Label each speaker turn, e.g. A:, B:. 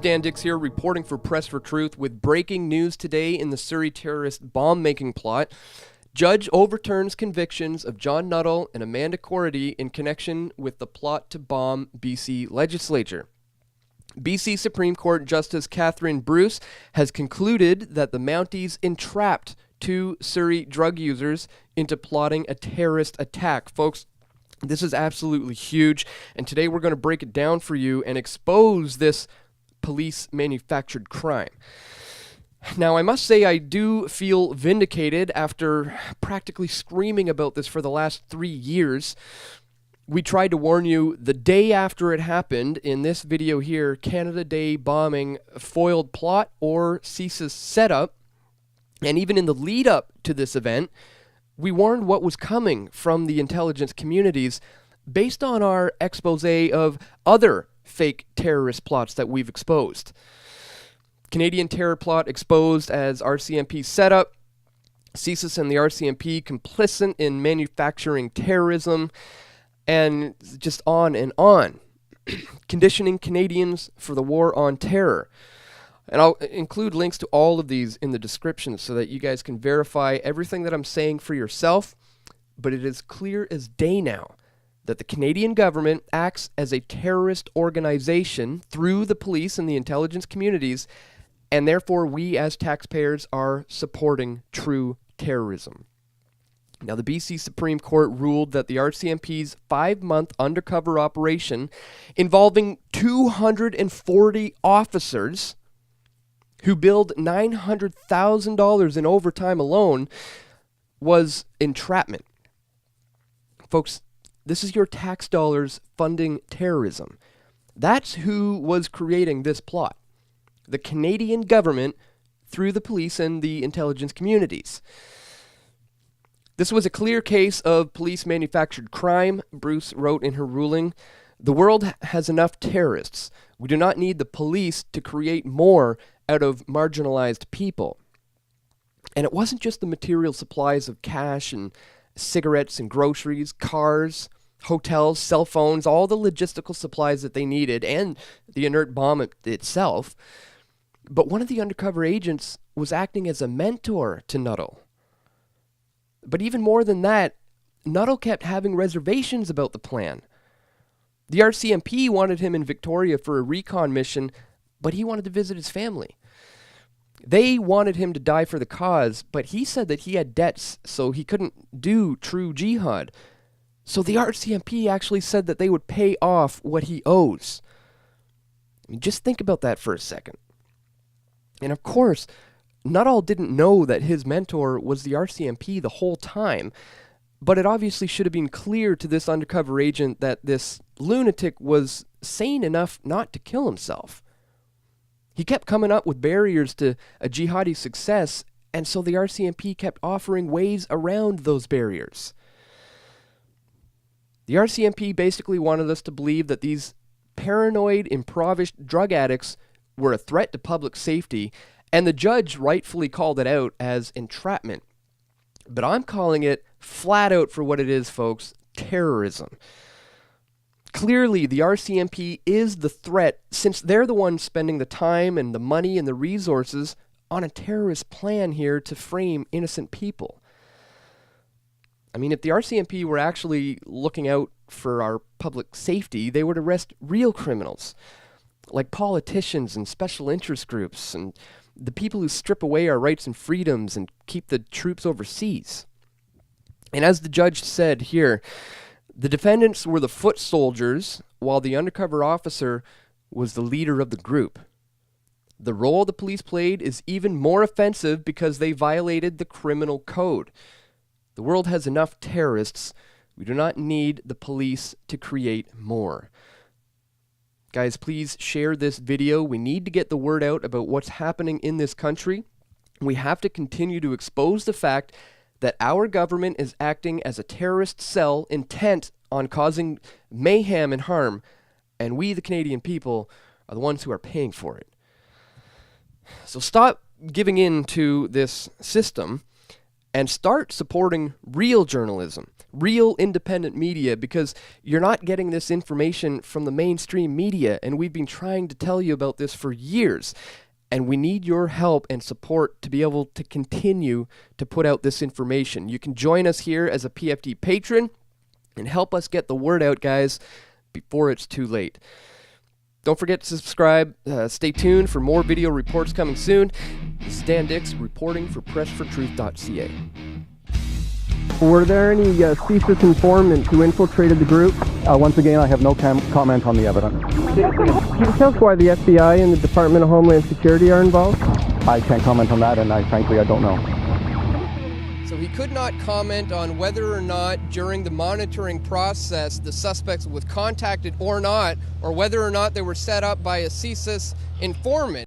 A: Dan Dix here, reporting for Press for Truth with breaking news today in the Surrey terrorist bomb-making plot. Judge overturns convictions of John Nuttall and Amanda Corrady in connection with the plot to bomb BC legislature. BC Supreme Court Justice Catherine Bruce has concluded that the Mounties entrapped two Surrey drug users into plotting a terrorist attack. Folks, this is absolutely huge, and today we're going to break it down for you and expose this police-manufactured crime. Now, I must say I do feel vindicated after practically screaming about this for the last 3 years. We tried to warn you the day after it happened in this video here, Canada Day bombing foiled plot or CSIS setup. And even in the lead up to this event, we warned what was coming from the intelligence communities based on our expose of other fake terrorist plots that we've exposed. Canadian terror plot exposed as RCMP setup, CSIS and the RCMP complicit in manufacturing terrorism, and just on and on. Conditioning Canadians for the war on terror. And I'll include links to all of these in the description so that you guys can verify everything that I'm saying for yourself. But it is clear as day now that the Canadian government acts as a terrorist organization through the police and the intelligence communities, and therefore we as taxpayers are supporting true terrorism. Now, the BC Supreme Court ruled that the RCMP's 5-month undercover operation involving 240 officers who billed $900,000 in overtime alone was entrapment. Folks, this is your tax dollars funding terrorism. That's who was creating this plot. The Canadian government through the police and the intelligence communities. This was a clear case of police-manufactured crime, Bruce wrote in her ruling. The world has enough terrorists. We do not need the police to create more out of marginalized people. And it wasn't just the material supplies of cash and cigarettes and groceries, cars, hotels, cell phones, all the logistical supplies that they needed, and the inert bomb itself. But one of the undercover agents was acting as a mentor to Nuttall. But even more than that, Nuttall kept having reservations about the plan. The RCMP wanted him in Victoria for a recon mission, but he wanted to visit his family. They wanted him to die for the cause, but he said that he had debts, so he couldn't do true jihad. So the RCMP actually said that they would pay off what he owes. I mean, just think about that for a second. And of course, Nuttall didn't know that his mentor was the RCMP the whole time, but it obviously should have been clear to this undercover agent that this lunatic was sane enough not to kill himself. He kept coming up with barriers to a jihadi success, and so the RCMP kept offering ways around those barriers. The RCMP basically wanted us to believe that these paranoid, impoverished drug addicts were a threat to public safety, and the judge rightfully called it out as entrapment. But I'm calling it flat out for what it is, folks, terrorism. Clearly, the RCMP is the threat since they're the ones spending the time and the money and the resources on a terrorist plan here to frame innocent people. I mean, if the RCMP were actually looking out for our public safety, they would arrest real criminals, like politicians and special interest groups and the people who strip away our rights and freedoms and keep the troops overseas. And as the judge said here, the defendants were the foot soldiers, while the undercover officer was the leader of the group. The role the police played is even more offensive because they violated the criminal code. The world has enough terrorists. We do not need the police to create more. Guys, please share this video. We need to get the word out about what's happening in this country. We have to continue to expose the fact that our government is acting as a terrorist cell intent on causing mayhem and harm, and we, the Canadian people, are the ones who are paying for it. So stop giving in to this system and start supporting real journalism, real independent media, because you're not getting this information from the mainstream media, and we've been trying to tell you about this for years. And we need your help and support to be able to continue to put out this information. You can join us here as a PFD patron and help us get the word out, guys, before it's too late. Don't forget to subscribe. Stay tuned for more video reports coming soon. This is Dan Dix reporting for pressfortruth.ca.
B: Were there any CSIS informants who infiltrated the group?
C: Once again, I have no comment on the evidence.
B: Can you tell us why the FBI and the Department of Homeland Security are involved?
C: I can't comment on that, and frankly, I don't know.
A: So he could not comment on whether or not during the monitoring process the suspects was contacted or not, or whether or not they were set up by a CSIS informant.